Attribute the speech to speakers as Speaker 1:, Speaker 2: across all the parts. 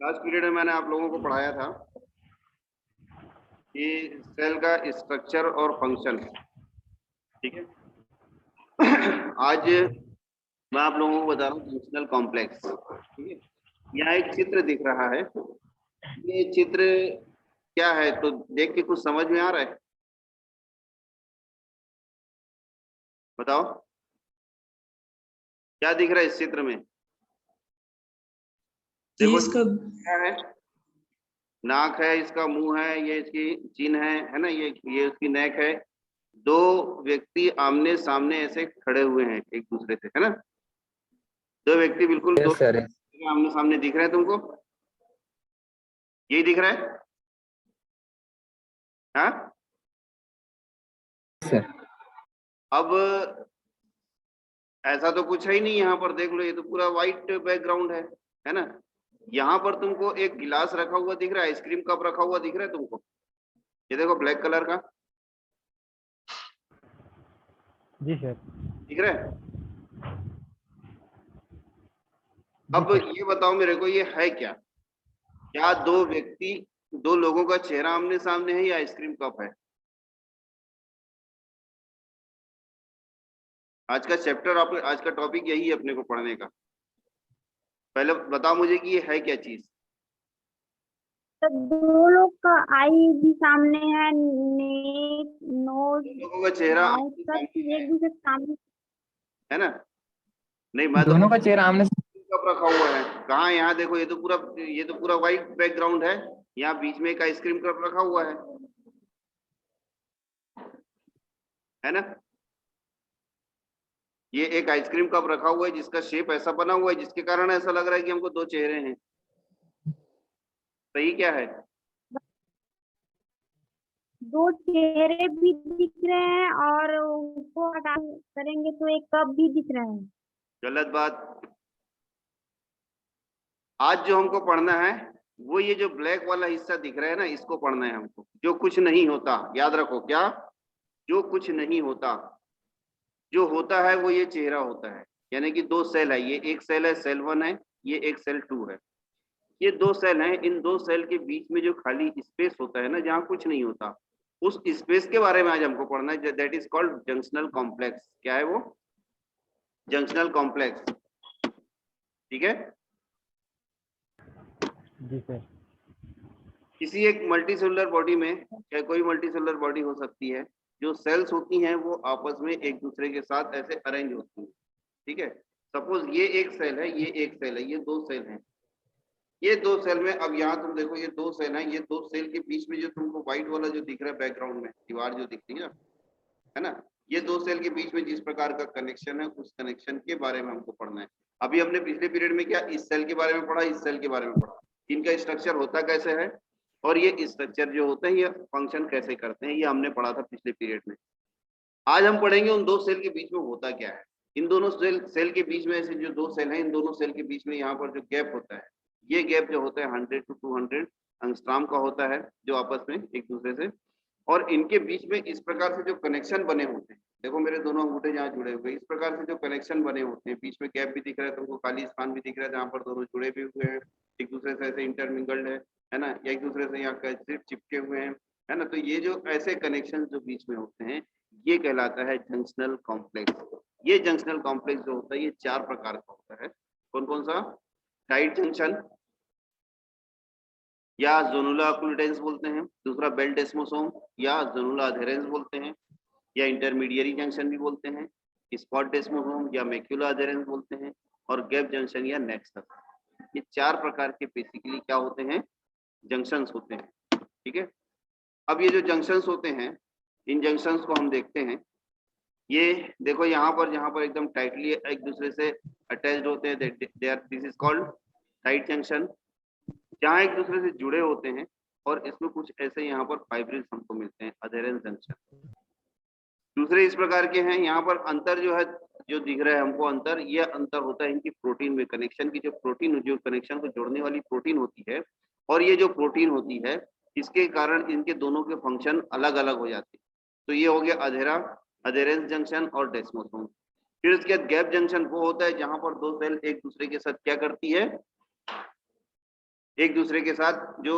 Speaker 1: Last period में मैंने आप लोगों को पढ़ाया था कि सेल का स्ट्रक्चर और फंक्शन, ठीक है। आज मैं आप लोगों को बता रहा हूँ फंक्शनल कॉम्प्लेक्स, ठीक है। यहाँ एक चित्र दिख रहा है, ये चित्र क्या है तो देख के कुछ समझ में आ रहा है? बताओ क्या दिख रहा है इस चित्र में? देखो क्या है, नाक है, इसका मुंह है, ये इसकी चीन है ना, ये उसकी नेक है। दो व्यक्ति आमने सामने ऐसे खड़े हुए हैं एक दूसरे से, है ना। दो व्यक्ति बिल्कुल दो आमने सामने दिख रहे हैं तुमको, यही दिख रहा है? हाँ
Speaker 2: सर।
Speaker 1: अब ऐसा तो कुछ है ही नहीं, यहाँ पर देख लो, ये तो पूरा व्हाइट बैकग्राउंड है ना। यहाँ पर तुमको एक गिलास रखा हुआ दिख रहा है, आइसक्रीम कप रखा हुआ दिख रहा है तुमको, ये देखो ब्लैक कलर का
Speaker 3: जी सर।
Speaker 1: दिख रहा है। अब ये बताओ मेरे को, ये है क्या? क्या दो व्यक्ति, दो लोगों का चेहरा आमने सामने है या आइसक्रीम कप है? आज का चैप्टर, आज का टॉपिक यही है अपने को पढ़ने का। पहले बताओ मुझे कि ये है क्या चीज?
Speaker 4: दो लोग का आई भी सामने है, नोज,
Speaker 1: लोगों का चेहरा
Speaker 4: एक दूसरे के सामने
Speaker 1: है ना। नहीं, मैं
Speaker 2: दोनों का चेहरा आमने
Speaker 1: कप रखा हुआ है कहाँ? यहाँ देखो, ये तो पूरा व्हाइट बैकग्राउंड है, यहाँ बीच में एक आइसक्रीम कप रखा हुआ है ना। ये एक आइसक्रीम कप रखा हुआ है जिसका शेप ऐसा बना हुआ है, जिसके कारण ऐसा लग रहा है कि हमको दो चेहरे हैं। सही क्या है?
Speaker 4: दो चेहरे भी दिख रहे हैं और उसको हटा करेंगे तो एक कप भी दिख रहा है।
Speaker 1: गलत बात। आज जो हमको पढ़ना है वो ये जो ब्लैक वाला हिस्सा दिख रहा है ना, इसको पढ़ना है हमको। जो कुछ नहीं होता, याद रखो, क्या? जो कुछ नहीं होता, जो होता है वो ये चेहरा होता है। यानी कि दो सेल है, ये एक सेल है, सेल 1 है, ये एक सेल 2 है। ये दो सेल हैं, इन दो सेल के बीच में जो खाली स्पेस होता है ना, जहाँ कुछ नहीं होता, उस स्पेस के बारे में आज हमको पढ़ना है। That is called junctional complex. क्या है वो? जंक्शनल कॉम्प्लेक्स, ठीक है।
Speaker 3: जी सर।
Speaker 1: किसी एक मल्टीसेलुलर बॉडी में, चाहे कोई मल्टीसेलुलर बॉडी हो सकती है, जो सेल्स होती हैं वो आपस में एक दूसरे के साथ ऐसे अरेंज होती हैं, ठीक है। सपोज ये एक सेल है, ये एक सेल है, ये दो सेल हैं। ये दो सेल में, अब यहाँ तुम देखो, ये दो सेल है, ये दो सेल के बीच में जो तुमको व्हाइट वाला जो दिख रहा है बैकग्राउंड में, दीवार जो दिख रही है ना, ये दो सेल के बीच में जिस प्रकार का कनेक्शन है, उस कनेक्शन के बारे में हमको पढ़ना है। अभी हमने पिछले पीरियड में क्या इस सेल के बारे में पढ़ा, इस सेल के बारे में पढ़ा, इनका स्ट्रक्चर होता कैसे है और ये स्ट्रक्चर जो होते हैं ये फंक्शन कैसे करते हैं, ये हमने पढ़ा था पिछले पीरियड में। आज हम पढ़ेंगे उन दो सेल के बीच में होता क्या है। इन दोनों सेल के बीच में ऐसे जो दो सेल हैं, इन दोनों सेल के बीच में यहाँ पर जो गैप होता है, ये गैप जो होता है 100 to 200 एंगस्ट्रॉम का होता है, जो आपस में एक दूसरे से, और इनके बीच में इस प्रकार से जो कनेक्शन बने होते हैं, देखो मेरे दोनों अंगूठे जहाँ जुड़े हुए, इस प्रकार से जो कनेक्शन बने होते हैं, बीच में गैप भी दिख रहा है तुमको, खाली स्थान भी दिख रहा है जहाँ पर दोनों जुड़े भी हुए हैं, एक दूसरे से ऐसे इंटरमिंगल्ड है ना, या एक दूसरे से यहाँ कैसे चिपके हुए हैं, है ना। तो ये जो ऐसे कनेक्शन जो बीच में होते हैं, ये कहलाता है जंक्शनल कॉम्प्लेक्स। ये जंक्शनल कॉम्प्लेक्स जो होता है, ये चार प्रकार का होता है। कौन कौन सा? टाइट जंक्शन या जोनुला अक्लूडेंस बोलते हैं, दूसरा बेल डेस्मोसोम या जोनुला अधेरेंस बोलते हैं, या इंटरमीडिएरी जंक्शन भी बोलते हैं, स्पॉट डेस्मोसोम या मैक्यूला अधेरेंस बोलते हैं, और गैप जंक्शन या नेक्सस। ये चार प्रकार के बेसिकली क्या होते हैं? जंक्शंस होते हैं, ठीक है। अब ये जो जंक्शंस होते हैं, इन जंक्शंस को हम देखते हैं। ये देखो यहाँ पर, जहाँ पर एकदम टाइटली एक दूसरे से अटैच्ड होते हैं, this is called tight junction. जहाँ एक दूसरे से जुड़े होते हैं और इसमें कुछ ऐसे यहाँ पर फाइब्रिल्स हमको मिलते हैं, अधेरेंस जंक्शन। दूसरे इस प्रकार के हैं, यहाँ पर अंतर जो है, जो दिख रहा है हमको अंतर, ये अंतर होता है इनकी प्रोटीन में, कनेक्शन की जो प्रोटीन, जो कनेक्शन को जोड़ने वाली प्रोटीन होती है, और ये जो प्रोटीन होती है, इसके कारण इनके दोनों के फंक्शन अलग अलग हो जाते हैं। तो ये हो गया अधेरेंस जंक्शन और डेस्मोसोम। फिर इसके बाद गैप जंक्शन वो होता है जहां पर दो सेल एक दूसरे के साथ क्या करती है, एक दूसरे के साथ जो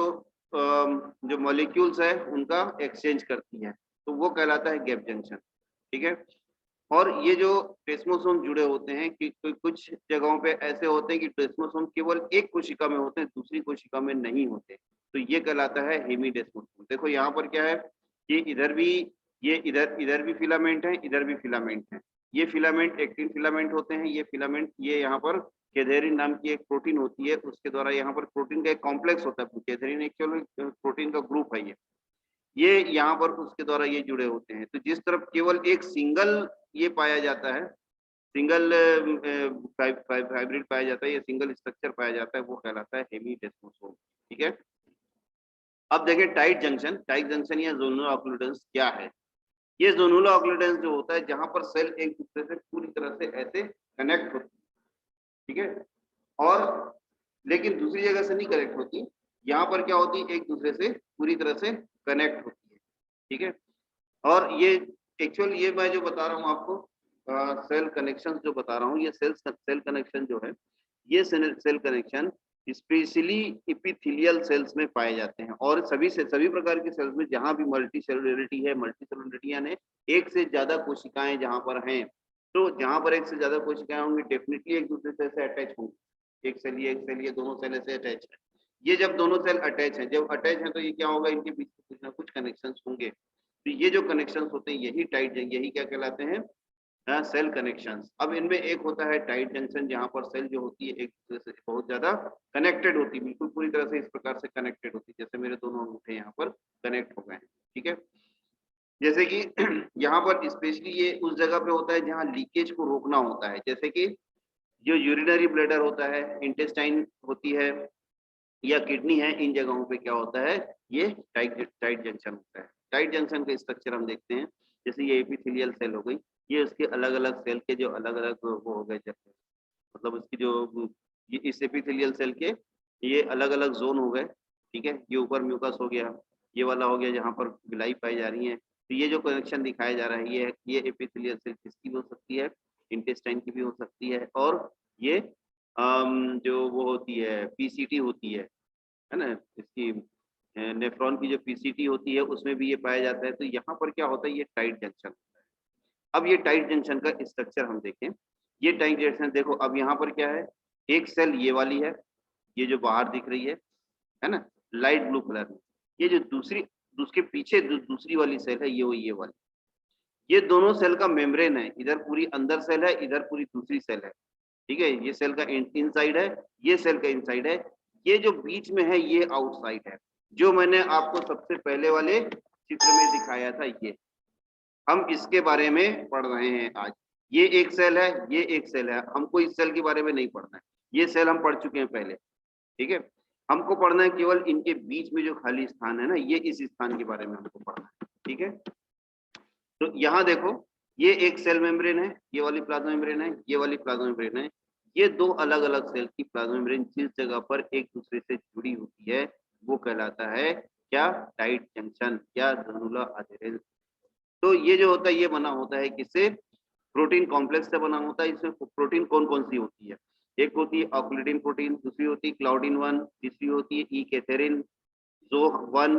Speaker 1: मॉलिक्यूल्स है उनका एक्सचेंज करती है, तो वो कहलाता है गैप जंक्शन। ठीक है। और ये जो टेस्मोसोम जुड़े होते हैं कि कुछ जगहों पे ऐसे होते हैं कि टेस्मोसोम केवल एक कोशिका में होते हैं, दूसरी कोशिका में नहीं होते, तो ये कहलाता है हेमीडेस्मोसोम। देखो यहाँ पर क्या है, ये इधर भी, ये इधर भी फिलामेंट है, इधर भी फिलामेंट है। ये फिलामेंट एक्टिन फिलामेंट होते हैं। ये फिलामेंट, ये यहाँ पर कैथेरिन नाम की एक प्रोटीन होती है, उसके द्वारा यहाँ पर प्रोटीन का एक कॉम्प्लेक्स होता है। कैथेरिन एक्चुअली प्रोटीन का ग्रुप है ये यहाँ पर उसके द्वारा ये जुड़े होते हैं। तो जिस तरफ केवल एक सिंगल ये पाया जाता है, सिंगल हाइब्रिड पाया जाता है, ये सिंगल स्ट्रक्चर पाया जाता है, वो कहलाता है हेमीडेस्मोसोम। ठीक है। अब देखें टाइट जंक्शन। टाइट जंक्शन या जोनुलर ऑक्लूडेंस क्या है? ये जोनुलर ऑक्लूडेंस जो होता है जहां पर सेल एक दूसरे से पूरी तरह से ऐसे कनेक्ट होती है। ठीक है। और लेकिन दूसरी जगह से नहीं कनेक्ट होती, यहाँ पर क्या होती है, एक दूसरे से पूरी तरह से कनेक्ट होती है। ठीक है। और ये एक्चुअल, ये मैं जो बता रहा हूँ आपको सेल कनेक्शन जो बता रहा हूँ, ये सेल कनेक्शन जो है, ये cell connection specially epithelial cells में पाए जाते हैं। और सभी प्रकार के सेल्स में जहां भी मल्टी सेलुलरिटी है, मल्टी सेलुलरिटी यानी एक से ज्यादा कोशिकाएं जहां पर हैं, तो जहां पर एक से ज्यादा कोशिकाएं होंगी डेफिनेटली एक दूसरे से अटैच होंगी। एक सेल ये दोनों सेल से अटैच है। ये जब दोनों सेल अटैच है, जब अटैच है तो ये क्या होगा, इनके बीच में कुछ ना कुछ कनेक्शन होंगे। तो ये जो कनेक्शंस होते हैं यही टाइट, यही क्या कहलाते हैं, सेल कनेक्शंस। अब इनमें एक होता है टाइट जंक्शन, जहां पर सेल जो होती है एक दूसरे से बहुत ज्यादा कनेक्टेड होती है, बिल्कुल पूरी तरह से इस प्रकार से कनेक्टेड होती है, जैसे मेरे दोनों अंगूठे यहाँ पर कनेक्ट हो गए हैं। ठीक है। जैसे कि यहाँ पर स्पेशली ये उस जगह पे होता है जहाँ लीकेज को रोकना होता है, जैसे कि जो यूरिनरी ब्लैडर होता है, इंटेस्टाइन होती है या किडनी है, इन जगहों पे क्या होता है, ये टाइट जंक्शन होता है। टाइट जंक्शन का स्ट्रक्चर हम देखते हैं, जैसे ये एपिथेलियल सेल हो गई, ये उसके अलग अलग सेल के जो अलग अलग वो हो गए, मतलब उसकी जो ये इस एपिथेलियल सेल के ये अलग अलग जोन हो गए। ठीक है। ये ऊपर म्यूकस हो गया, ये वाला हो गया जहाँ पर गिलाई पाई जा रही है। तो ये जो कनेक्शन दिखाया जा रहा है, ये एपिथेलियल सेल किसकी भी हो सकती है, इंटेस्टाइन की भी हो सकती है, और ये जो वो होती है पीसीटी होती है ना, इसकी नेफ्रॉन की जो पीसीटी होती है उसमें भी ये पाया जाता है। तो यहाँ पर क्या होता है, ये टाइट जंक्शन होता है। अब ये टाइट जंक्शन का स्ट्रक्चर हम देखें, ये टाइट जंक्शन देखो, अब यहाँ पर क्या है, एक सेल ये वाली है, ये जो बाहर दिख रही है ना, लाइट ब्लू कलर में। ये जो उसके पीछे दूसरी वाली सेल है, ये वाली, ये दोनों सेल का मेम्ब्रेन है। इधर पूरी अंदर सेल है, इधर पूरी दूसरी सेल है। ठीक है। ये सेल का इनसाइड है, ये सेल का इनसाइड है, ये जो बीच में है ये आउटसाइड है, जो मैंने आपको सबसे पहले वाले चित्र में दिखाया था। ये हम इसके बारे में पढ़ रहे हैं आज। ये एक सेल है, ये एक सेल है, हमको इस सेल के बारे में नहीं पढ़ना है, ये सेल हम पढ़ चुके हैं पहले। ठीक है। हमको पढ़ना है केवल इनके बीच में जो खाली स्थान है ना, ये इस स्थान के बारे में हमको पढ़ना है। ठीक है। तो यहाँ देखो, ये एक सेल मेम्ब्रेन है, ये वाली प्लाज्मा मेम्ब्रेन है, ये वाली प्लाज्मा मेम्ब्रेन है। ये दो अलग अलग सेल की प्लाज्मा मेम्ब्रेन जिस जगह पर एक दूसरे से जुड़ी होती है वो कहलाता है क्या, टाइट जंक्शन या जोनुलर अधेरेंस। तो ये जो होता है ये बना होता है किससे, प्रोटीन कॉम्प्लेक्स से बना होता है। इसमें प्रोटीन कौन कौन सी होती है, एक होती है ऑक्लूडिन प्रोटीन, दूसरी होती है क्लाउडिन 1, तीसरी होती है ई कैथेरिन, जो 1,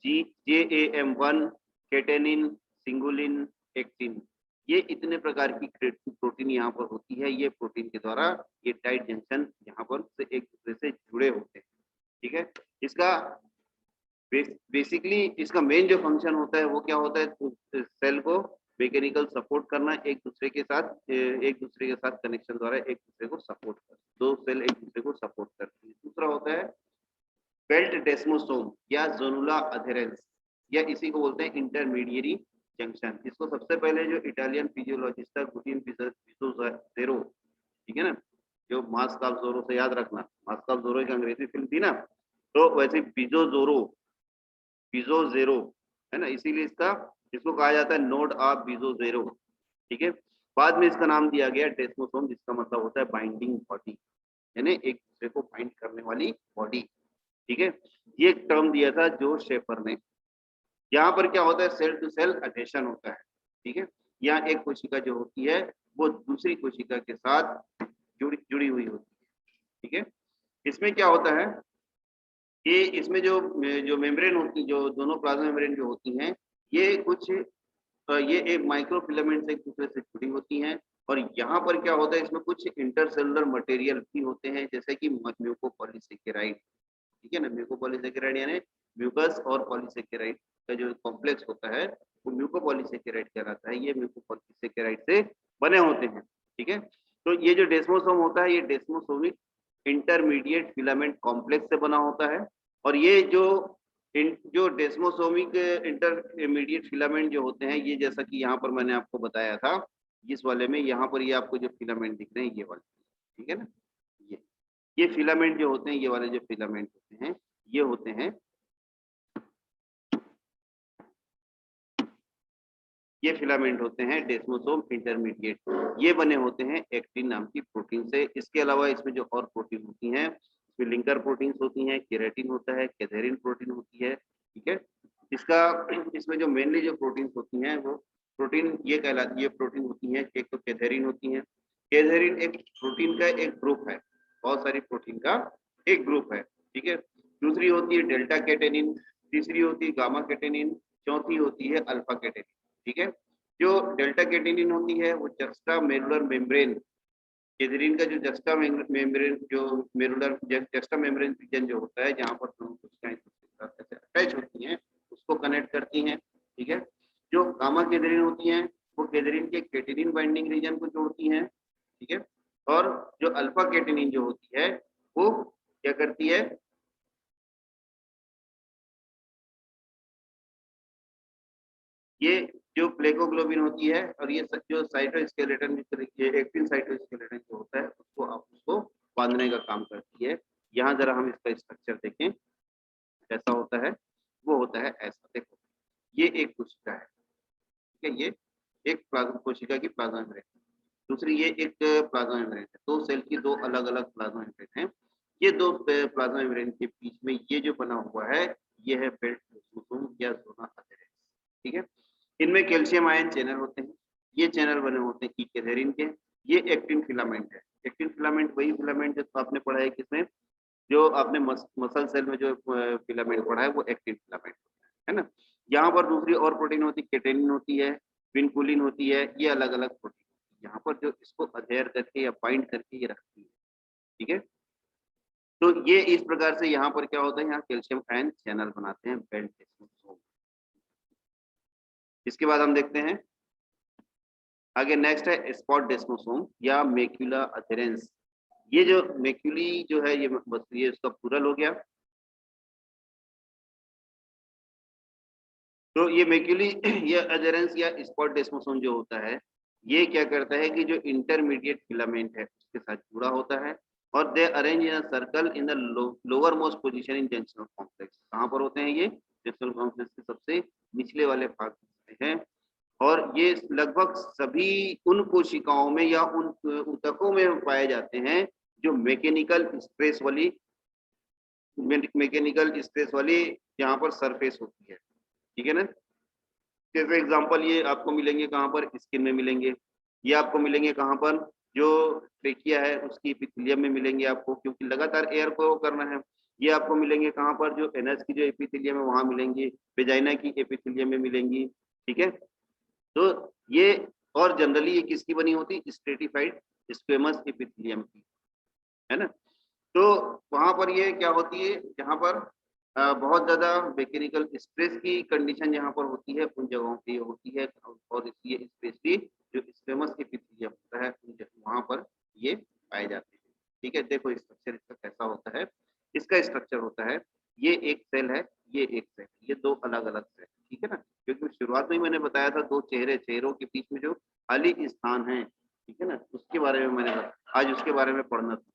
Speaker 1: JAM1, केटेनिन, सिंगुलिन, एक्टिन। ये इतने प्रकार की प्रोटीन यहाँ पर होती है। ये प्रोटीन के द्वारा ये टाइट जंक्शन यहाँ पर से एक दूसरे से जुड़े होते हैं। ठीक है। इसका बेसिकली इसका मेन जो फंक्शन होता है वो क्या होता है, सेल को मैकेनिकल सपोर्ट करना, एक दूसरे के साथ कनेक्शन द्वारा एक दूसरे को सपोर्ट करना, दो सेल एक दूसरे को सपोर्ट करती है। दूसरा होता है बेल्ट डेस्मोसोम या जोनुलर अधेरेंस, या इसी को बोलते हैं इंटरमीडिएरी जंक्शन। इसको सबसे पहले जो इटालियन फिजियोलॉजिस्ट था गुडिन पिज़्ज़ेरो, ठीक है ना, जो मास्क ऑफ जोरो से याद रखना, मास्क ऑफ जोरो एक अंग्रेजी फिल्म थी ना, तो वैसे बिजोजेरो है ना, इसीलिए इसको कहा जाता है नोड ऑफ बिजोजेरो। ठीक है। बाद में इसका नाम दिया गया डेस्मोसोम, जिसका मतलब होता है बाइंडिंग बॉडी, यानी एक दूसरे को बाइंड करने वाली बॉडी। ठीक है। ये एक टर्म दिया था जॉर्ज शेफर ने। यहाँ पर क्या होता है, सेल टू सेल अडेशन होता है। ठीक है। यहाँ एक कोशिका जो होती है वो दूसरी कोशिका के साथ जुड़ी हुई होती है। ठीक है। इसमें क्या होता है, ये इसमें जो जो मेम्ब्रेन होती, जो दोनों प्लाज्मा मेम्ब्रेन जो होती हैं, ये कुछ ये एक माइक्रो फिलामेंट से एक दूसरे से जुड़ी होती हैं। और यहाँ पर क्या होता है, इसमें कुछ इंटरसेलुलर मटेरियल भी होते हैं, जैसे कि म्यूकोपॉलीसेकेराइड। ठीक है ना, म्यूकोपॉलीसेकेराइड यानी म्यूकस और पॉलीसेकेराइड का जो कॉम्प्लेक्स होता है वो म्यूकोपॉलीसेकेराइड कहलाता है। ये म्यूकोपॉलीसेकेराइड से बने होते हैं। ठीक है, तो ये जो डेस्मोसोम होता है, ये डेस्मोसोमिक इंटरमीडिएट फिलामेंट कॉम्प्लेक्स से बना होता है। और ये जो डेस्मोसोमिक इंटरमीडिएट फिलामेंट जो होते हैं, ये जैसा कि यहाँ पर मैंने आपको बताया था, इस वाले में यहाँ पर ये आपको जो फिलामेंट दिख रहे हैं ये वाले, ठीक है ना, ये फिलामेंट जो होते हैं, ये वाले जो फिलामेंट होते हैं, ये होते हैं, ये फिलामेंट होते हैं डेस्मोसोम इंटरमीडिएट। ये बने होते हैं एक्टिन नाम की प्रोटीन से। इसके अलावा इसमें जो और प्रोटीन होती हैं, इसमें लिंकर प्रोटीन्स होती हैं, केराटिन होता है, कैथेरिन प्रोटीन होती है। ठीक है, इसमें जो मेनली जो प्रोटीन्स होती हैं वो प्रोटीन ये कहलाती, ये प्रोटीन होती हैं, एक तो कैथेरिन होती है। कैथेरिन एक प्रोटीन का एक ग्रुप है, बहुत सारी प्रोटीन का एक ग्रुप है। ठीक है, दूसरी होती है डेल्टा कैटेनिन, तीसरी होती है गामा कैटेनिन, चौथी होती है अल्फा कैटेनिन। ठीक है, जो डेल्टा कैटेनिन होती है वो जस्टा मेरुलर मेम्ब्रेन, कैथेरिन का जो जस्टा मेम्ब्रेन, जो मेरुलर जस्टा मेम्ब्रेन रीजन जो होता है, जहाँ पर दोनों कोशिकाएं अटैच होती हैं, उसको कनेक्ट करती हैं। ठीक है, जो गामा कैथेरिन होती हैं वो कैथेरिन के कैटेनिन बाइंडिंग रीजन को जोड़ती हैं। ठीक है, और जो अल्फा कैटेनिन जो होती है वो क्या करती है, ये जो प्लेकोग्लोबिन होती है और ये जो साइटोस्केलेटन, ये एक्टिन साइटोस्केलेटन जो होता है उसको बांधने का काम करती है। यहाँ जरा हम इसका स्ट्रक्चर देखें कैसा होता है, वो होता है ऐसा। देखो, ये एक कोशिका है, ठीक है, ये एक कोशिका की प्लाज्मा मेम्ब्रेन, दूसरी ये एक प्लाज्मा मेम्ब्रेन है। दो सेल की दो अलग अलग प्लाज्मा मेम्ब्रेन है। ये दो प्लाज्मा मेम्ब्रेन के बीच में ये जो बना हुआ है, ये है बेल्ट या जोना अधेरेंस। ठीक है, इनमें कैल्शियम आयन चैनल होते हैं, ये चैनल बने होते हैं कैथेरिन के। ये एक्टिन फिलामेंट है। एक्टिन फिलामेंट वही फिलामेंट जो आपने पढ़ा है, किसमें, जो आपने मसल सेल में जो फिलामेंट पढ़ा है वो एक्टिन फिलामेंट है ना। यहाँ पर दूसरी और प्रोटीन होती है, केटेनिन होती है, विनकुलिन होती है, ये अलग अलग प्रोटीन यहाँ पर जो इसको अधेयर करके या बाइंड करके ये रखती है। ठीक है, तो ये इस प्रकार से यहाँ पर क्या होता है, यहाँ कैल्शियम आयन चैनल बनाते हैं बेल्ट डेस्मोसोम। इसके बाद हम देखते हैं आगे, नेक्स्ट है स्पॉट डेस्मोसोम या मैक्यूला अधेरेंस। ये जो मैक्यूली जो है, ये बस ये इसका प्लूरल हो गया। तो ये मैक्यूली या अधेरेंस या स्पॉट डेस्मोसोम जो होता है, ये क्या करता है कि जो इंटरमीडिएट फिलामेंट है उसके साथ जुड़ा होता है, और they arrange in a circle in the lower most position in junctional complex. कहाँ पर होते हैं ये, जंक्शनल कॉम्प्लेक्स के सबसे निचले वाले भाग में है। और ये लगभग सभी उन कोशिकाओं में या उन ऊतकों में पाए जाते हैं जो मैकेनिकल स्ट्रेस वाली यहाँ पर सरफेस होती है। ठीक है ना, जैसे एग्जांपल ये आपको मिलेंगे कहाँ पर, स्किन में मिलेंगे, ये आपको मिलेंगे कहाँ पर, जो ट्रेकिया है उसकी एपिथेलियम में मिलेंगे आपको, क्योंकि लगातार एयर को करना है। ये आपको मिलेंगे कहाँ पर, जो एनस की जो एपिथेलियम है वहां मिलेंगी, वेजाइना की एपिथेलियम में मिलेंगी। ठीक है, तो ये, और जनरली ये किसकी बनी होती, स्ट्रेटिफाइड स्क्वेमस एपिथेलियम की, है ना। तो वहां पर ये क्या होती है, जहां पर बहुत ज्यादा मैकेनिकल स्ट्रेस की कंडीशन जहां पर होती है, उन जगहों पे ये होती है। और इसलिए स्पेशली जो स्क्वेमस एपिथेलियम होता है वहां पर ये पाए जाते हैं। ठीक है, देखो स्ट्रक्चर इसका कैसा होता है। इसका स्ट्रक्चर होता है, ये एक सेल है, ये एक सेल, ये दो अलग अलग सेल। ठीक है ना, क्योंकि शुरुआत में ही मैंने बताया था दो चेहरों के बीच में जो खाली स्थान है, ठीक है ना, उसके बारे में मैंने आज उसके बारे में पढ़ना था।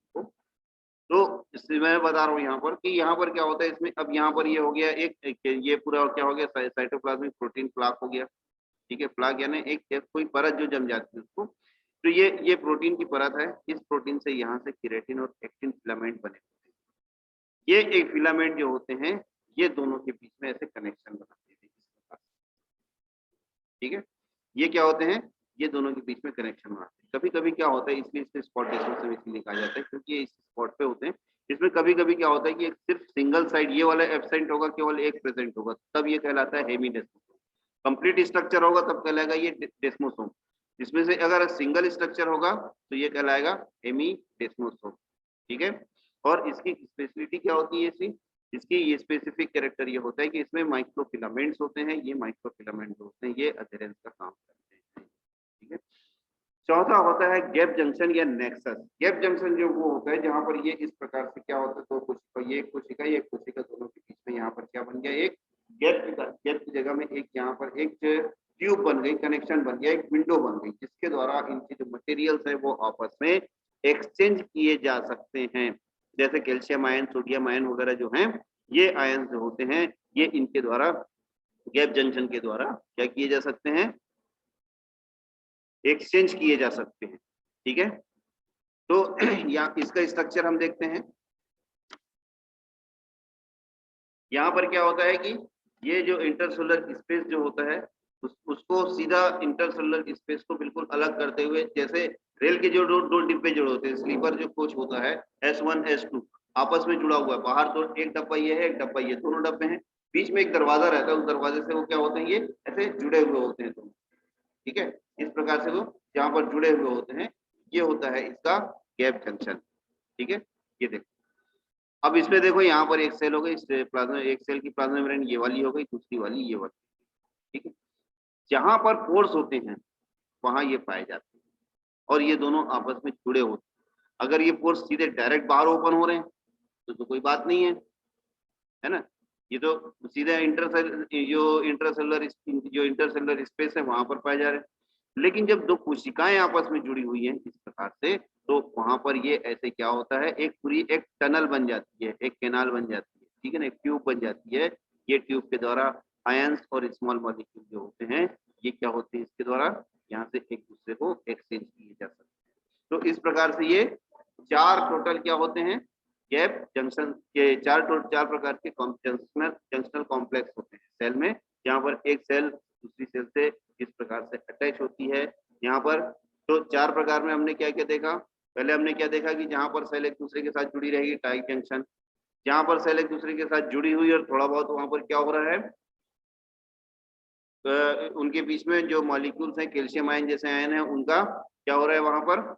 Speaker 1: तो इसलिए मैं बता रहा हूँ यहाँ पर कि यहाँ पर क्या होता है इसमें। अब यहाँ पर ये हो गया एक ये पूरा क्या हो गया, साइटोप्लाज्मिक प्रोटीन प्लाक हो गया। ठीक है, प्लाक यानी एक कोई परत जो जम जाती है उसको। तो ये प्रोटीन की परत है। इस प्रोटीन से यहाँ से केराटिन और एक्टिन फिलामेंट बने होते हैं। ये एक फिलामेंट जो होते हैं, ये दोनों के बीच में ऐसे कनेक्शन बनाते हैं। ठीक है, ये क्या होते हैं, ये दोनों के बीच में कनेक्शन बनाते हैं। कभी कभी क्या होता है, इसलिए इससे स्पॉट डेस्मोसोम इसलिए कहा जाता है, क्योंकि ये इस स्पॉट पे होते हैं, इसमें कभी कभी क्या होता है कि एक सिर्फ सिंगल साइड ये वाला एब्सेंट होगा, केवल एक प्रेजेंट होगा, तब ये कहलाता है हेमीडेस्मोसोम। कंप्लीट स्ट्रक्चर होगा तब कहलाएगा ये डेस्मोसोम। इसमें से अगर सिंगल स्ट्रक्चर होगा तो ये कहलाएगा हेमीडेस्मोसोम। ठीक है। और इसकी स्पेशलिटी क्या होती है इसकी ये स्पेसिफिक कैरेक्टर ये होता है कि इसमें माइक्रोफिलामेंट्स होते हैं। ये माइक्रोफिलामेंट होते हैं, ये अधेरेंस का काम करते हैं। ठीक है। चौथा होता है गैप जंक्शन या नेक्सस। गैप जंक्शन जो वो होता है जहां पर ये इस प्रकार से क्या होता है, तो कोशिका, ये कोशिका दोनों के बीच में यहाँ पर क्या बन गया, एक गैप की जगह में एक यहाँ पर एक ट्यूब बन गई, कनेक्शन बन गया, एक विंडो बन गई, जिसके द्वारा इनके जो मटेरियल्स है वो आपस में एक्सचेंज किए जा सकते हैं। जैसे कैल्शियम आयन, सोडियम आयन वगैरह जो हैं, ये आयन जो होते हैं ये इनके द्वारा, गैप जंक्शन के द्वारा क्या किए जा सकते हैं, एक्सचेंज किए जा सकते हैं। ठीक है। तो यहाँ इसका स्ट्रक्चर हम देखते हैं। यहाँ पर क्या होता है कि ये जो इंटरसेलुलर स्पेस जो होता है उसको सीधा इंटरसेलुलर स्पेस को बिल्कुल अलग करते हुए, जैसे रेल के जो दो डिब्बे जो होते हैं, स्लीपर जो कोच होता है S1 S2 आपस में जुड़ा हुआ है। बाहर तो एक डब्बा ये है, एक डब्बा ये, दोनों डब्बे हैं, बीच में एक दरवाजा रहता है, उस दरवाजे से वो क्या होते हैं, ये ऐसे जुड़े हुए होते हैं दोनों। ठीक है। इस प्रकार से वो जहाँ पर जुड़े हुए होते हैं, ये होता है इसका गैप जंक्शन। ठीक है। ये देखो, अब इसमें देखो यहाँ पर एक सेल हो गई, इस प्लाज्मा, एक सेल की प्लाज्मा मेम्ब्रेन ये वाली हो गई, दूसरी वाली ये वाली। ठीक है। जहां पर पोर्स होते हैं वहां ये पाए जाते हैं और ये दोनों आपस में जुड़े होते हैं। अगर ये पोर्स सीधे डायरेक्ट बाहर ओपन हो रहे हैं तो कोई बात नहीं है ना, ये तो सीधे इंटरसेलुलर स्पेस है वहां पर पाए जा रहे हैं। लेकिन जब दो कोशिकाएं आपस में जुड़ी हुई हैं इस प्रकार से, तो वहां पर ये ऐसे क्या होता है, एक पूरी एक टनल बन जाती है, एक कैनाल बन जाती है। ठीक है ना, एक ट्यूब बन जाती है। ये ट्यूब के द्वारा आयंस और स्मॉल मॉलिक्यूल जो होते हैं ये क्या होते हैं, इसके द्वारा यहाँ से एक दूसरे को एक्सचेंज किए जा सकते हैं। तो इस प्रकार से ये चार टोटल क्या होते हैं, गैप जंक्शन के चार प्रकार के जंक्शनल कॉम्प्लेक्स होते हैं सेल में, जहाँ पर एक सेल दूसरी सेल से इस प्रकार से अटैच होती है। यहाँ पर तो चार प्रकार में हमने क्या क्या देखा, पहले हमने क्या देखा कि जहाँ पर सेल एक दूसरे के साथ जुड़ी रहेगी टाई जंक्शन, जहाँ पर सेल एक दूसरे के साथ जुड़ी हुई और थोड़ा बहुत वहां पर क्या हो रहा है, उनके बीच में जो मॉलिक्यूल्स हैं, कैल्शियम आयन जैसे आयन है, उनका क्या हो रहा है, वहां पर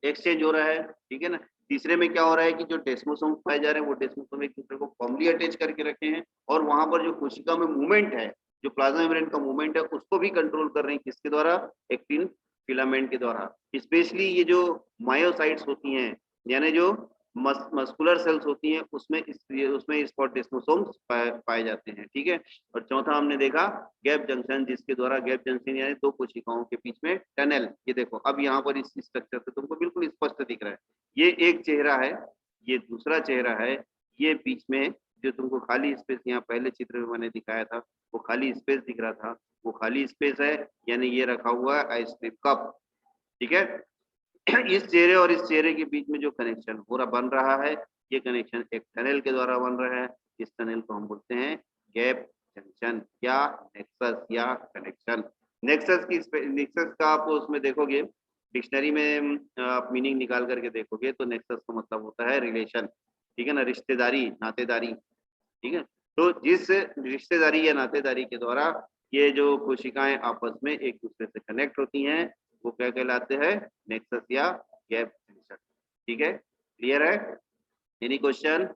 Speaker 1: एक्सचेंज हो रहा है। ठीक है ना। तीसरे में क्या हो रहा है कि जो डेस्मोसोम पाए जा रहे हैं वो डेस्मोसोम एक दूसरे को फॉर्मली अटैच करके रखे हैं, और वहां पर जो कोशिका में मूवमेंट है, जो प्लाज्मा मेम्ब्रेन का मूवमेंट है, उसको भी कंट्रोल कर रहे हैं, किसके द्वारा, एक्टिन फिलामेंट के द्वारा। स्पेशली ये जो मायोसाइट्स होती हैं, यानी जो मस्कुलर सेल्स होती हैं, उसमें स्पॉटेस्मोसोम्स पाए जाते हैं। ठीक है। और चौथा हमने देखा गैप जंक्शन, जिसके द्वारा गैप जंक्शन यानी दो कोशिकाओं के बीच में टनल। ये देखो अब यहाँ पर इस स्ट्रक्चर से तुमको बिल्कुल स्पष्ट दिख रहा है, ये एक चेहरा है, ये दूसरा चेहरा है, ये बीच में जो तुमको खाली स्पेस यहाँ पहले चित्र में मैंने दिखाया था, वो खाली स्पेस दिख रहा था, वो खाली स्पेस है, यानी ये रखा हुआ है आइसक्रीम कप। ठीक है। इस चेहरे और इस चेहरे के बीच में जो कनेक्शन पूरा बन रहा है, ये कनेक्शन एक टनल के द्वारा बन रहा है। इस टनल को हम बोलते हैं गैप जंक्शन या नेक्सस या कनेक्शन। नेक्सस का आप उसमें देखोगे, डिक्शनरी में आप मीनिंग निकाल करके देखोगे तो नेक्सस का मतलब होता है रिलेशन। ठीक है ना, रिश्तेदारी, नातेदारी। ठीक है। तो जिस रिश्तेदारी या नातेदारी के द्वारा ये जो कोशिकाएं आपस में एक दूसरे से कनेक्ट होती हैं, वो क्या कहलाते हैं, नेक्सस या गैप जंक्शन। ठीक है, क्लियर है, एनी क्वेश्चन?